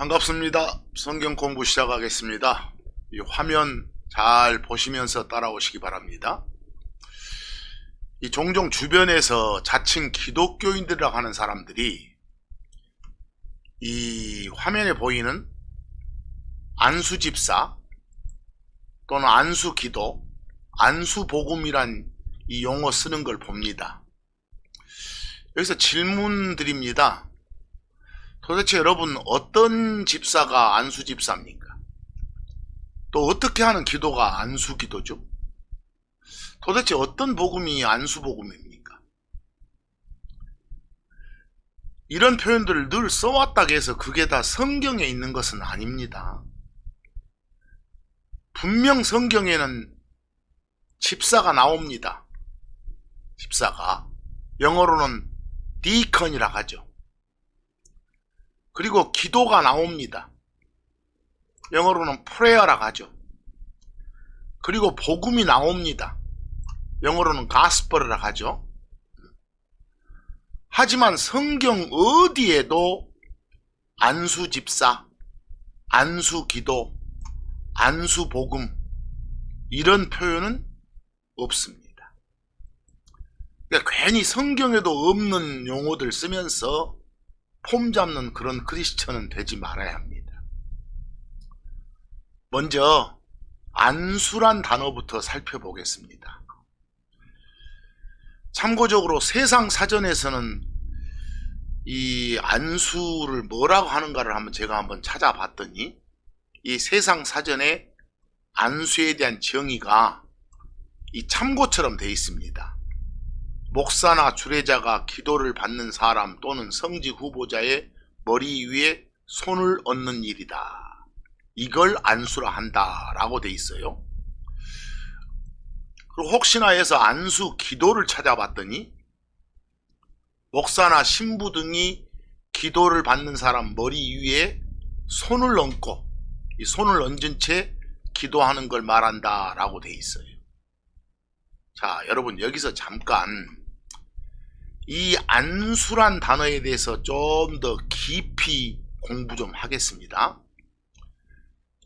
반갑습니다. 성경 공부 시작하겠습니다. 이 화면 잘 보시면서 따라오시기 바랍니다. 이 종종 주변에서 자칭 기독교인들이라고 하는 사람들이 이 화면에 보이는 안수집사 또는 안수기도, 안수복음이란 이 용어 쓰는 걸 봅니다. 여기서 질문 드립니다. 도대체 여러분 어떤 집사가 안수집사입니까? 또 어떻게 하는 기도가 안수기도죠? 도대체 어떤 복음이 안수복음입니까? 이런 표현들을 늘 써왔다고 해서 그게 다 성경에 있는 것은 아닙니다. 분명 성경에는 집사가 나옵니다. 집사가 영어로는 디컨이라고 하죠. 그리고 기도가 나옵니다. 영어로는 프레어라고 하죠. 그리고 복음이 나옵니다. 영어로는 가스퍼라고 하죠. 하지만 성경 어디에도 안수집사, 안수기도, 안수복음 이런 표현은 없습니다. 그러니까 괜히 성경에도 없는 용어들 쓰면서 폼 잡는 그런 크리스천은 되지 말아야 합니다. 먼저 안수란 단어부터 살펴보겠습니다. 참고적으로 세상 사전에서는 이 안수를 뭐라고 하는가를 제가 한번 찾아봤더니 이 세상 사전에 안수에 대한 정의가 이 참고처럼 되어 있습니다. 목사나 주례자가 기도를 받는 사람 또는 성직 후보자의 머리 위에 손을 얹는 일이다. 이걸 안수라 한다 라고 되어 있어요. 그리고 혹시나 해서 안수 기도를 찾아봤더니 목사나 신부 등이 기도를 받는 사람 머리 위에 손을 얹고 이 손을 얹은 채 기도하는 걸 말한다 라고 되어 있어요. 자, 여러분 여기서 잠깐 이 안수란 단어에 대해서 좀 더 깊이 공부 좀 하겠습니다.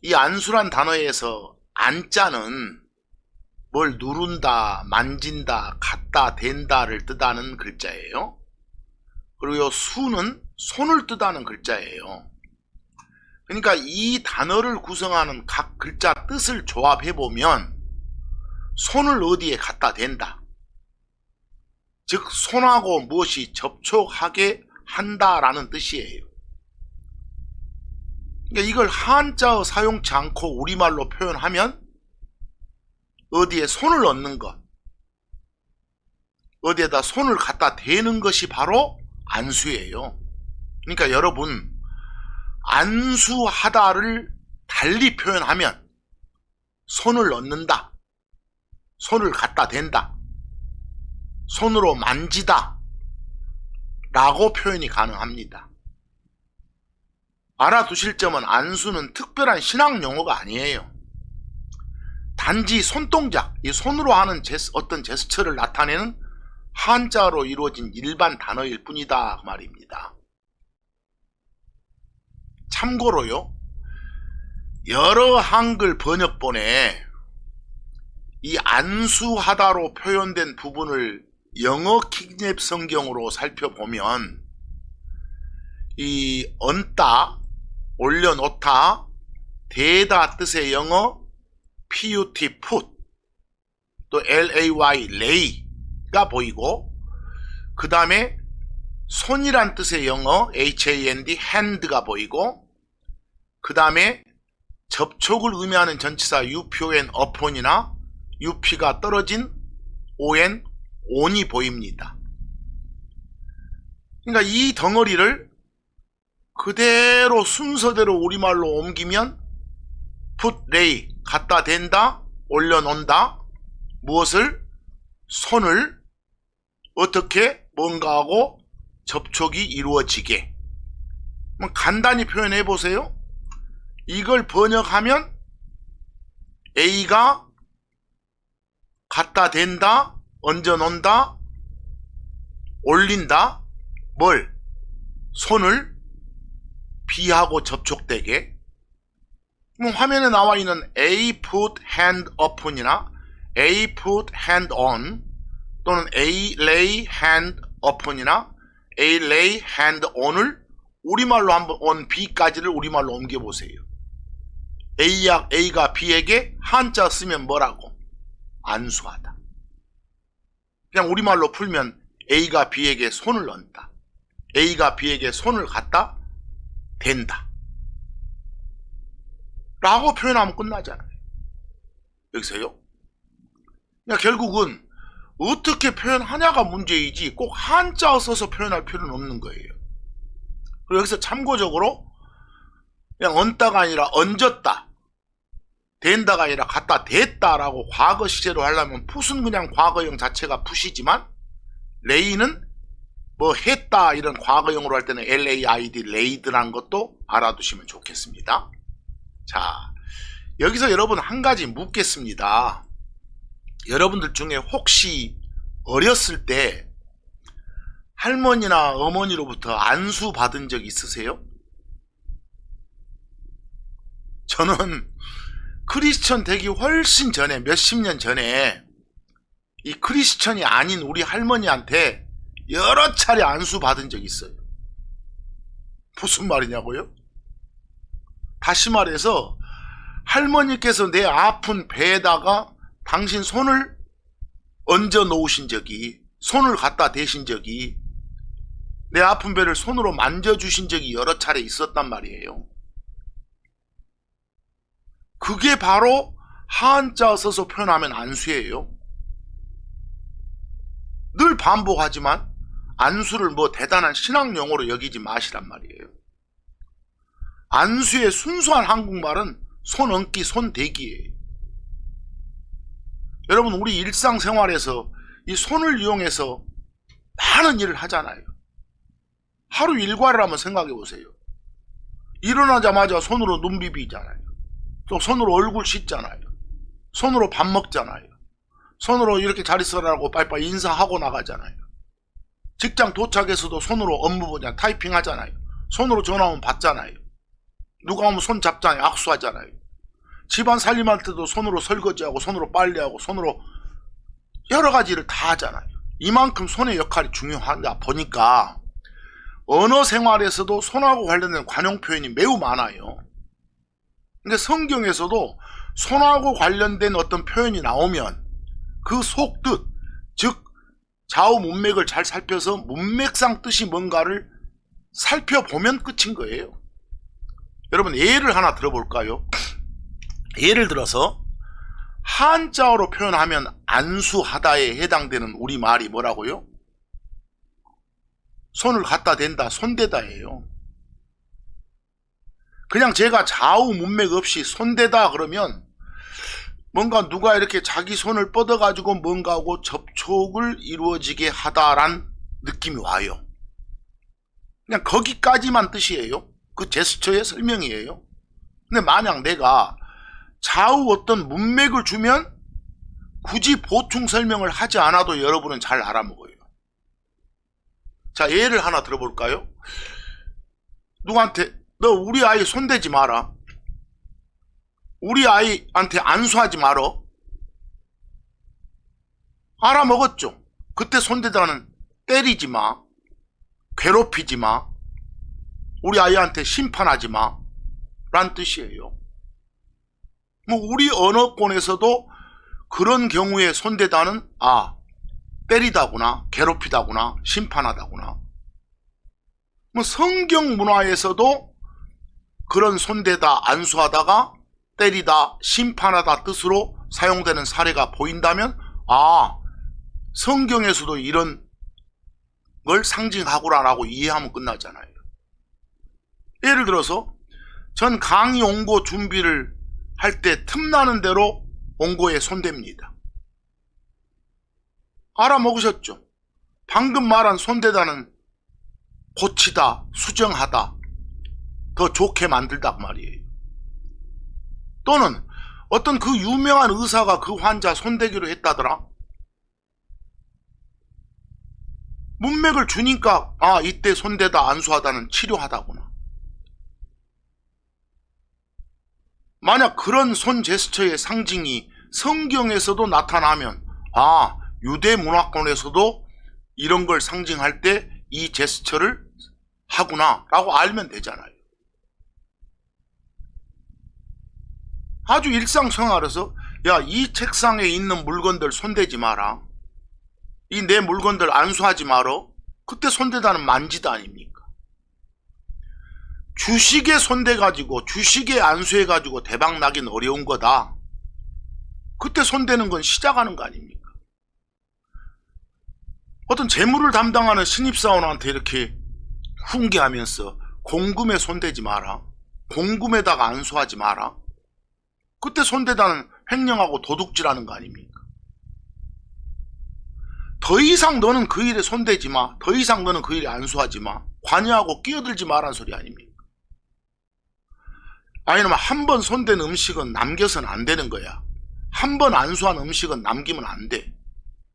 이 안수란 단어에서 안자는 뭘 누른다, 만진다, 갖다 댄다를 뜻하는 글자예요. 그리고 수는 손을 뜻하는 글자예요. 그러니까 이 단어를 구성하는 각 글자 뜻을 조합해보면 손을 어디에 갖다 댄다, 즉 손하고 무엇이 접촉하게 한다라는 뜻이에요. 그러니까 이걸 한자어 사용치 않고 우리말로 표현하면 어디에 손을 얹는 것, 어디에다 손을 갖다 대는 것이 바로 안수예요. 그러니까 여러분 안수하다를 달리 표현하면 손을 얹는다, 손을 갖다 댄다, 손으로 만지다 라고 표현이 가능합니다. 알아두실 점은 안수는 특별한 신앙 용어가 아니에요. 단지 손동작, 이 손으로 하는 어떤 제스처를 나타내는 한자로 이루어진 일반 단어일 뿐이다 그 말입니다. 참고로요, 여러 한글 번역본에 이 안수하다로 표현된 부분을 영어 킹제임스 성경으로 살펴보면 이 얹다, 올려놓다, 대다 뜻의 영어 put, put, 또 lay, lay가 보이고 그 다음에 손이란 뜻의 영어 hand, hand가 보이고 그 다음에 접촉을 의미하는 전치사 upon, upon이나 up가 떨어진 on, on이 보입니다. 그러니까 이 덩어리를 그대로 순서대로 우리말로 옮기면 put, lay, 갖다 댄다, 올려놓는다, 무엇을? 손을 어떻게 뭔가하고 접촉이 이루어지게. 간단히 표현해 보세요. 이걸 번역하면 A가 갖다 댄다, 얹어 놓는다, 올린다, 뭘? 손을 B하고 접촉되게. 그럼 화면에 나와 있는 A put hand open이나 A put hand on 또는 A lay hand open이나 A lay hand on을 우리말로 한번 on B까지를 우리말로 옮겨보세요. A가 B에게 한자 쓰면 뭐라고? 안수하다. 그냥 우리말로 풀면 A가 B에게 손을 얹다. A가 B에게 손을 갖다 댄다. 라고 표현하면 끝나잖아요. 여기서요. 그러니까 결국은 어떻게 표현하냐가 문제이지 꼭 한자 써서 표현할 필요는 없는 거예요. 그리고 여기서 참고적으로 그냥 얹다가 아니라 얹었다, 된다가 아니라 갖다 댔다라고 과거 시제로 하려면 풋은 그냥 과거형 자체가 풋이지만 레이는 뭐 했다 이런 과거형으로 할 때는 LAID, 레이드라는 것도 알아두시면 좋겠습니다. 자, 여기서 여러분 한 가지 묻겠습니다. 여러분들 중에 혹시 어렸을 때 할머니나 어머니로부터 안수 받은 적 있으세요? 저는 크리스천 되기 훨씬 전에, 몇십 년 전에 이 크리스천이 아닌 우리 할머니한테 여러 차례 안수 받은 적 있어요. 무슨 말이냐고요? 다시 말해서 할머니께서 내 아픈 배에다가 당신 손을 얹어 놓으신 적이, 손을 갖다 대신 적이, 내 아픈 배를 손으로 만져주신 적이 여러 차례 있었단 말이에요. 그게 바로 한자 써서 표현하면 안수예요. 늘 반복하지만 안수를 뭐 대단한 신앙용어로 여기지 마시란 말이에요. 안수의 순수한 한국말은 손 얹기, 손 대기예요. 여러분, 우리 일상생활에서 이 손을 이용해서 많은 일을 하잖아요. 하루 일과를 한번 생각해 보세요. 일어나자마자 손으로 눈 비비잖아요. 또 손으로 얼굴 씻잖아요. 손으로 밥 먹잖아요. 손으로 이렇게 잘 있어라고 빨리빨리 인사하고 나가잖아요. 직장 도착해서도 손으로 업무 보냐 타이핑 하잖아요. 손으로 전화 오면 받잖아요. 누가 오면 손 잡잖아요. 악수하잖아요. 집안 살림할 때도 손으로 설거지하고 손으로 빨래하고 손으로 여러 가지 일을 다 하잖아요. 이만큼 손의 역할이 중요하다 보니까 언어 생활에서도 손하고 관련된 관용 표현이 매우 많아요. 근데 성경에서도 손하고 관련된 어떤 표현이 나오면 그 속뜻, 즉 좌우 문맥을 잘 살펴서 문맥상 뜻이 뭔가를 살펴보면 끝인 거예요. 여러분, 예를 하나 들어볼까요? 예를 들어서 한자어로 표현하면 안수하다에 해당되는 우리말이 뭐라고요? 손을 갖다 댄다, 손대다예요. 그냥 제가 좌우 문맥 없이 손대다 그러면 뭔가 누가 이렇게 자기 손을 뻗어가지고 뭔가하고 접촉을 이루어지게 하다란 느낌이 와요. 그냥 거기까지만 뜻이에요. 그 제스처의 설명이에요. 근데 만약 내가 좌우 어떤 문맥을 주면 굳이 보충 설명을 하지 않아도 여러분은 잘 알아먹어요. 자, 예를 하나 들어볼까요? 누구한테 너 우리 아이 손대지 마라. 우리 아이한테 안수하지 말어. 알아먹었죠? 그때 손대다는 때리지 마. 괴롭히지 마. 우리 아이한테 심판하지 마. 란 뜻이에요. 뭐 우리 언어권에서도 그런 경우에 손대다는 때리다구나, 괴롭히다구나, 심판하다구나. 뭐 성경 문화에서도 그런 손대다, 안수하다가 때리다, 심판하다 뜻으로 사용되는 사례가 보인다면 성경에서도 이런 걸 상징하구나라고 이해하면 끝나잖아요. 예를 들어서 전 강의 원고 준비를 할 때 틈나는 대로 원고에 손댑니다. 알아먹으셨죠? 방금 말한 손대다는 고치다, 수정하다, 더 좋게 만들다 말이에요. 또는 어떤 그 유명한 의사가 그 환자 손대기로 했다더라. 문맥을 주니까 이때 손대다, 안수하다는 치료하다구나. 만약 그런 손 제스처의 상징이 성경에서도 나타나면 유대 문화권에서도 이런 걸 상징할 때 이 제스처를 하구나 라고 알면 되잖아요. 아주 일상생활에서 이 책상에 있는 물건들 손대지 마라. 이 내 물건들 안수하지 마라. 그때 손대다는 만지다 아닙니까? 주식에 손대가지고 주식에 안수해가지고 대박 나긴 어려운 거다. 그때 손대는 건 시작하는 거 아닙니까? 어떤 재물을 담당하는 신입사원한테 이렇게 훈계하면서 공금에 손대지 마라. 공금에다가 안수하지 마라. 그때 손대다는 횡령하고 도둑질하는 거 아닙니까? 더 이상 너는 그 일에 손대지 마. 더 이상 너는 그 일에 안수하지 마. 관여하고 끼어들지 마라는 소리 아닙니까? 아니면 한 번 손댄 음식은 남겨서는 안 되는 거야. 한 번 안수한 음식은 남기면 안 돼.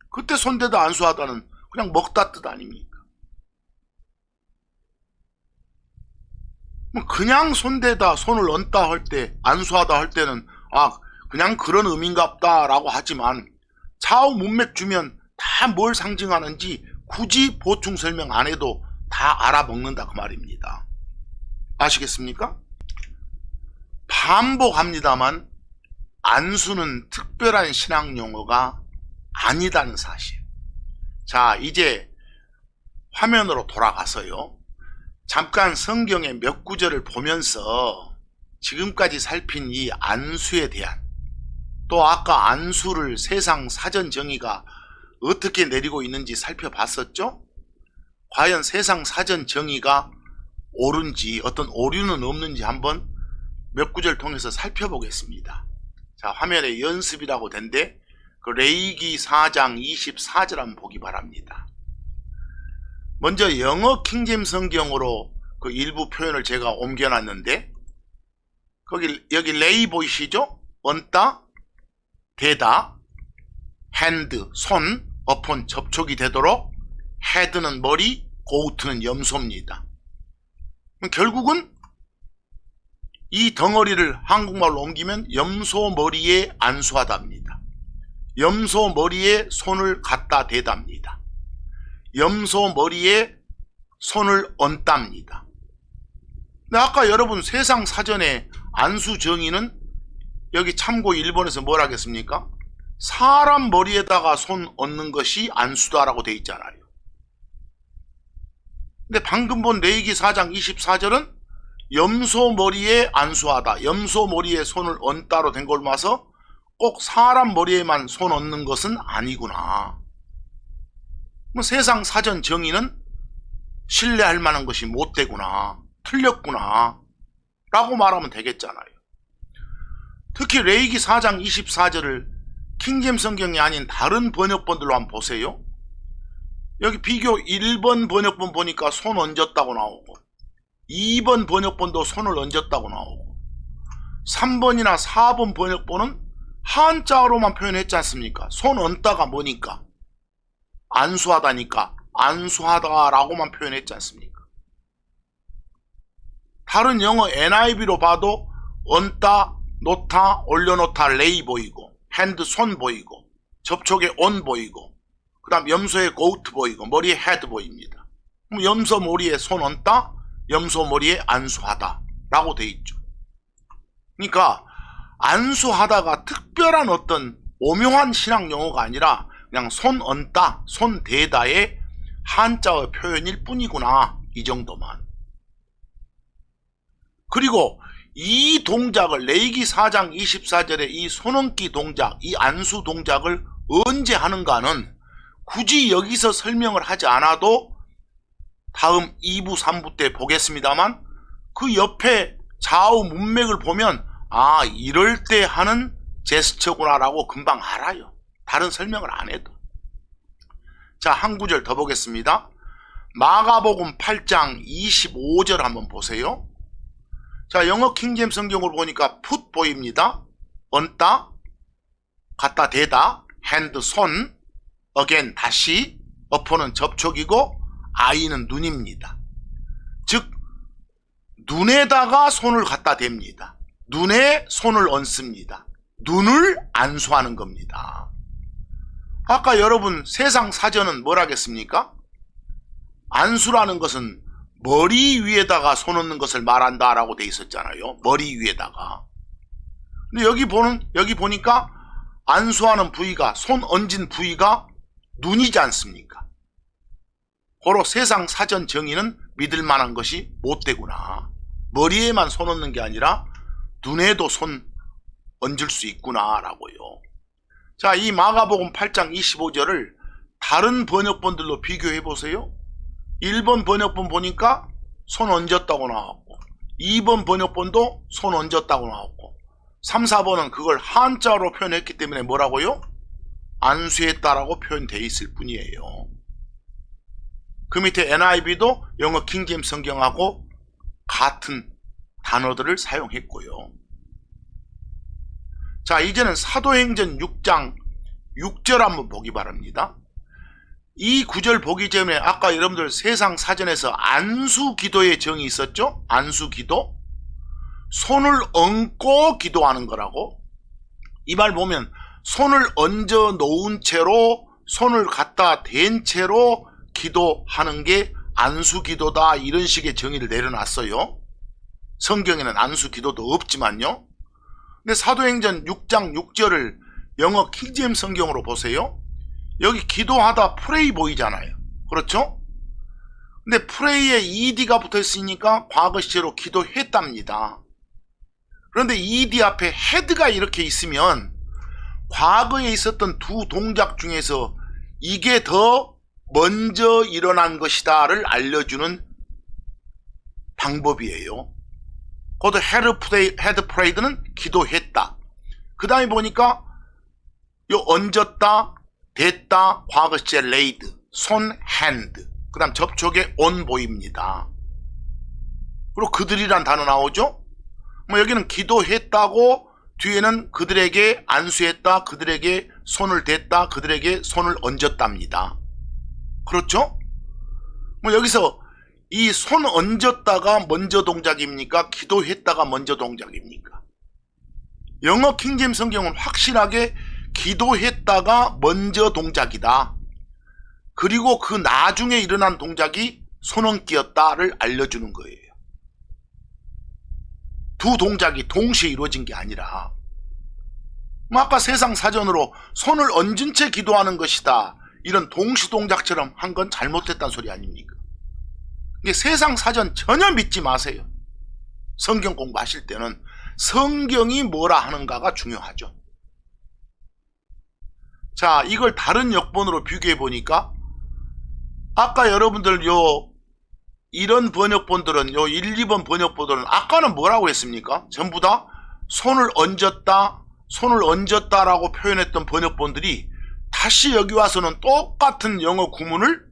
그때 손대다 안수하다는 그냥 먹다 뜻 아닙니까? 그냥 손대다 손을 얹다 할 때, 안수하다 할 때는 그냥 그런 의미인갑다 라고 하지만 좌우 문맥 주면 다 뭘 상징하는지 굳이 보충 설명 안 해도 다 알아먹는다 그 말입니다. 아시겠습니까? 반복합니다만 안수는 특별한 신앙 용어가 아니다는 사실. 자, 이제 화면으로 돌아가서요. 잠깐 성경의 몇 구절을 보면서 지금까지 살핀 이 안수에 대한, 또 아까 안수를 세상 사전 정의가 어떻게 내리고 있는지 살펴봤었죠? 과연 세상 사전 정의가 옳은지, 어떤 오류는 없는지 한번 몇 구절 통해서 살펴보겠습니다. 자, 화면에 연습이라고 된데 그 레위기 4장 24절 한번 보기 바랍니다. 먼저 영어 킹제임스 성경으로 그 일부 표현을 제가 옮겨놨는데, 여기 레이 보이시죠? 얹다, 대다, 핸드, 손, upon 접촉이 되도록, 헤드는 머리, 고우트는 염소입니다. 결국은 이 덩어리를 한국말로 옮기면 염소 머리에 안수하답니다. 염소 머리에 손을 갖다 대답니다. 염소 머리에 손을 얹답니다. 근데 아까 여러분 세상 사전에 안수 정의는 여기 참고 1번에서 뭘 하겠습니까? 사람 머리에다가 손 얹는 것이 안수다라고 되어 있잖아요. 근데 방금 본 레위기 4장 24절은 염소 머리에 안수하다, 염소 머리에 손을 얹다로 된 걸 봐서 꼭 사람 머리에만 손 얹는 것은 아니구나. 세상 사전 정의는 신뢰할 만한 것이 못 되구나, 틀렸구나 라고 말하면 되겠잖아요. 특히 레위기 4장 24절을 킹제임스 성경이 아닌 다른 번역본들로 한번 보세요. 여기 비교 1번 번역본 보니까 손 얹었다고 나오고, 2번 번역본도 손을 얹었다고 나오고, 3번이나 4번 번역본은 한자로만 표현했지 않습니까? 손 얹다가 뭐니까? 안수하다니까 안수하다라고만 표현했지 않습니까? 다른 영어 NIV로 봐도 얹다, 놓다, 올려놓다, 레이 보이고, 핸드 손 보이고, 접촉에 온 보이고, 그 다음 염소의 고우트 보이고, 머리에 헤드 보입니다. 그럼 염소 머리에 손 얹다, 염소 머리에 안수하다 라고 돼 있죠. 그러니까 안수하다가 특별한 어떤 오묘한 신앙 용어가 아니라 그냥 손 얹다, 손 대다의 한자어 표현일 뿐이구나, 이 정도만. 그리고 이 동작을 레위기 4장 24절의 이 손얹기 동작, 이 안수 동작을 언제 하는가는 굳이 여기서 설명을 하지 않아도 다음 2부 3부 때 보겠습니다만 그 옆에 좌우 문맥을 보면 이럴 때 하는 제스처구나 라고 금방 알아요. 다른 설명을 안 해도. 자, 한 구절 더 보겠습니다. 마가복음 8장 25절 한번 보세요. 자, 영어 킹제임스 성경으로 보니까 put 보입니다. 얹다, 갖다 대다, hand 손, again 다시, upon은 접촉이고 eye는 눈입니다. 즉 눈에다가 손을 갖다 댑니다. 눈에 손을 얹습니다. 눈을 안수하는 겁니다. 아까 여러분 세상 사전은 뭘 하겠습니까? 안수라는 것은 머리 위에다가 손 얹는 것을 말한다 라고 돼 있었잖아요. 머리 위에다가. 근데 여기 보니까 안수하는 부위가, 손 얹은 부위가 눈이지 않습니까? 고로 세상 사전 정의는 믿을 만한 것이 못 되구나. 머리에만 손 얹는 게 아니라 눈에도 손 얹을 수 있구나 라고요. 자, 이 마가복음 8장 25절을 다른 번역본들로 비교해 보세요. 1번 번역본 보니까 손 얹었다고 나왔고, 2번 번역본도 손 얹었다고 나왔고, 3, 4번은 그걸 한자로 표현했기 때문에 뭐라고요? 안수했다라고 표현되어 있을 뿐이에요. 그 밑에 NIV도 영어 킹제임스 성경하고 같은 단어들을 사용했고요. 자, 이제는 사도행전 6장 6절 한번 보기 바랍니다. 이 구절 보기 전에 아까 여러분들 세상 사전에서 안수기도의 정이 있었죠? 안수기도. 손을 얹고 기도하는 거라고. 이 말 보면 손을 얹어 놓은 채로, 손을 갖다 댄 채로 기도하는 게 안수기도다, 이런 식의 정의를 내려놨어요. 성경에는 안수기도도 없지만요. 근데 사도행전 6장 6절을 영어 킹제임스 성경으로 보세요. 여기 기도하다 프레이 보이잖아요. 그렇죠? 근데 프레이에 ed가 붙어 있으니까 과거 시제로 기도했답니다. 그런데 ed 앞에 헤드가 이렇게 있으면 과거에 있었던 두 동작 중에서 이게 더 먼저 일어난 것이다를 알려주는 방법이에요. 그것도 헤드 프레이드는 기도했다. 그 다음에 보니까 요 얹었다, 됐다, 과거 시제 레이드, 손 핸드, 그 다음 접촉에 on 보입니다. 그리고 그들이란 단어 나오죠. 뭐 여기는 기도했다고, 뒤에는 그들에게 안수했다, 그들에게 손을 댔다, 그들에게 손을 얹었답니다. 그렇죠? 뭐 여기서 이 손 얹었다가 먼저 동작입니까? 기도했다가 먼저 동작입니까? 영어 킹제임스 성경은 확실하게 기도했다가 먼저 동작이다. 그리고 그 나중에 일어난 동작이 손 얹기였다를 알려주는 거예요. 두 동작이 동시에 이루어진 게 아니라, 아까 세상 사전으로 손을 얹은 채 기도하는 것이다, 이런 동시 동작처럼 한 건 잘못됐다는 소리 아닙니까? 이게 세상 사전 전혀 믿지 마세요. 성경 공부하실 때는 성경이 뭐라 하는가가 중요하죠. 자, 이걸 다른 역본으로 비교해 보니까 아까 여러분들 이런 번역본들은, 1, 2번 번역본들은 아까는 뭐라고 했습니까? 전부 다 손을 얹었다라고 표현했던 번역본들이 다시 여기 와서는 똑같은 영어 구문을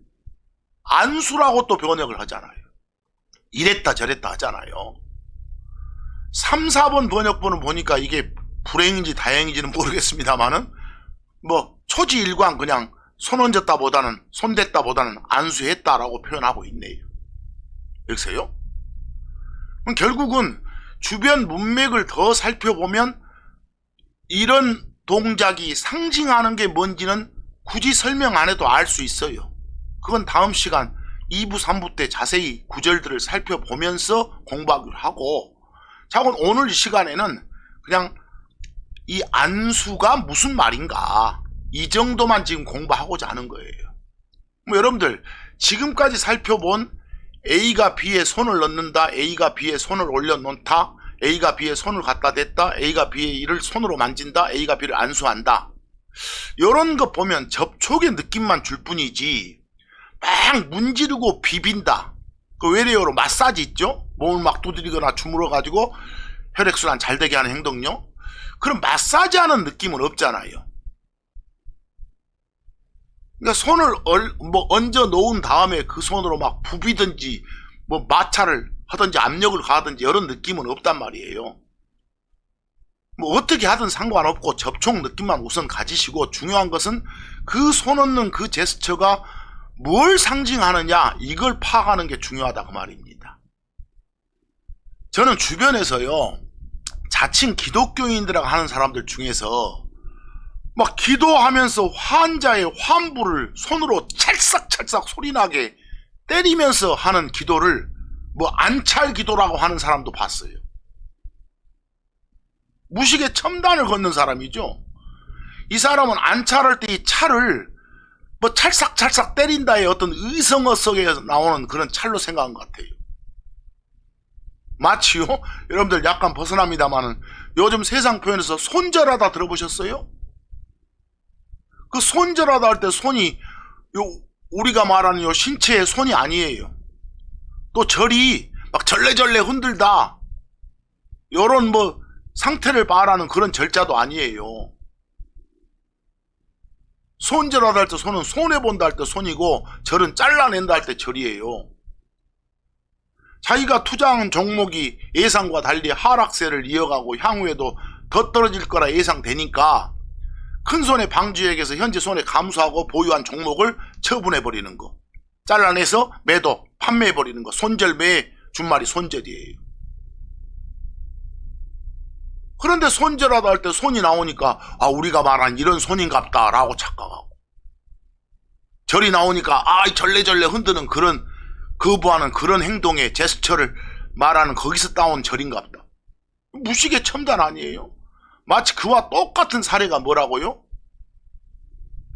안수라고 또 번역을 하잖아요. 이랬다 저랬다 하잖아요. 3, 4번 번역본은 보니까 이게 불행인지 다행인지는 모르겠습니다만은 뭐 초지일관 그냥 손 얹었다보다는, 손 댔다보다는 안수했다라고 표현하고 있네요. 여기서요. 그럼 결국은 주변 문맥을 더 살펴보면 이런 동작이 상징하는 게 뭔지는 굳이 설명 안 해도 알 수 있어요. 그건 다음 시간 2부, 3부 때 자세히 구절들을 살펴보면서 공부하기로 하고, 자, 오늘 이 시간에는 그냥 이 안수가 무슨 말인가, 이 정도만 지금 공부하고자 하는 거예요. 뭐 여러분들 지금까지 살펴본 A가 B에 손을 넣는다, A가 B에 손을 올려놓다, A가 B에 손을 갖다 댔다, A가 B의 이를 손으로 만진다, A가 B를 안수한다, 이런 거 보면 접촉의 느낌만 줄 뿐이지 막 문지르고 비빈다, 그 외래어로 마사지 있죠? 몸을 막 두드리거나 주물러 가지고 혈액순환 잘 되게 하는 행동요. 그럼 마사지하는 느낌은 없잖아요. 그러니까 손을 얹어 놓은 다음에 그 손으로 막 부비든지 뭐 마찰을 하든지 압력을 가하든지 이런 느낌은 없단 말이에요. 뭐 어떻게 하든 상관없고 접촉 느낌만 우선 가지시고, 중요한 것은 그 손 얹는 그 제스처가 뭘 상징하느냐, 이걸 파악하는 게 중요하다 그 말입니다. 저는 주변에서요, 자칭 기독교인들이라고 하는 사람들 중에서 막 기도하면서 환자의 환부를 손으로 찰싹찰싹 소리나게 때리면서 하는 기도를 뭐 안찰 기도라고 하는 사람도 봤어요. 무식의 첨단을 걷는 사람이죠. 이 사람은 안찰할 때 이 찰을 뭐 찰싹찰싹 때린다의 어떤 의성어 속에 나오는 그런 찰로 생각한 것 같아요. 마치요, 여러분들 약간 벗어납니다만은 요즘 세상 표현에서 손절하다 들어보셨어요? 그 손절하다 할 때 손이 우리가 말하는 요 신체의 손이 아니에요. 또 절이 막 절레절레 흔들다 요런 뭐 상태를 말하는 그런 절자도 아니에요. 손절하다 할 때 손은 손해본다 할 때 손이고 절은 잘라낸다 할 때 절이에요. 자기가 투자한 종목이 예상과 달리 하락세를 이어가고 향후에도 더 떨어질 거라 예상되니까 큰손해 방지액에서 현재 손해 감수하고 보유한 종목을 처분해버리는 거, 잘라내서 매도, 판매해버리는 거, 손절매의 준말이 손절이에요. 그런데 손절하다 할 때 손이 나오니까 아 우리가 말한 이런 손인갑다 라고 착각하고, 절이 나오니까 아 절레절레 흔드는 그런 거부하는 그런 행동의 제스처를 말하는 거기서 따온 절인갑다. 무식의 첨단 아니에요? 마치 그와 똑같은 사례가 뭐라고요?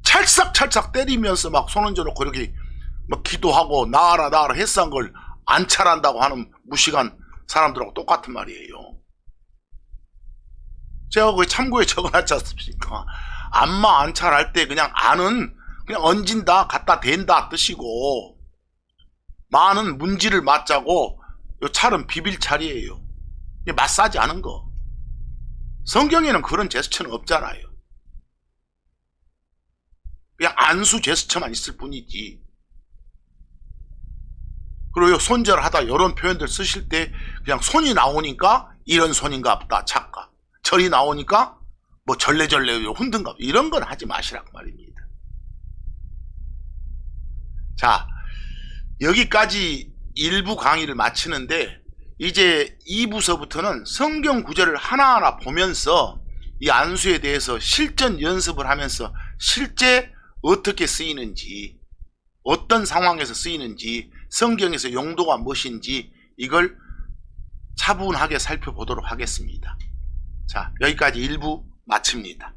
찰싹찰싹 때리면서 막 손 얹어놓고 이렇게 막 기도하고 나아라 나아라 했던 걸 안찰한다고 하는 무식한 사람들하고 똑같은 말이에요. 제가 거기 참고에 적어놨지 않습니까? 안마 안찰할 때 그냥 안은 그냥 얹은다 갖다 댄다 뜻이고, 마는 문지를 맞자고 요 찰은 비빌 찰이에요. 마사지 하는 거. 성경에는 그런 제스처는 없잖아요. 그냥 안수 제스처만 있을 뿐이지. 그리고 손절하다 이런 표현들 쓰실 때 그냥 손이 나오니까 이런 손인가 보다 착각, 절이 나오니까 뭐 절레절레 흔든가 이런 건 하지 마시라고 말입니다. 자, 여기까지 1부 강의를 마치는데 이제 2부서부터는 성경 구절을 하나하나 보면서 이 안수에 대해서 실전 연습을 하면서 실제 어떻게 쓰이는지, 어떤 상황에서 쓰이는지, 성경에서 용도가 무엇인지 이걸 차분하게 살펴보도록 하겠습니다. 자, 여기까지 1부 마칩니다.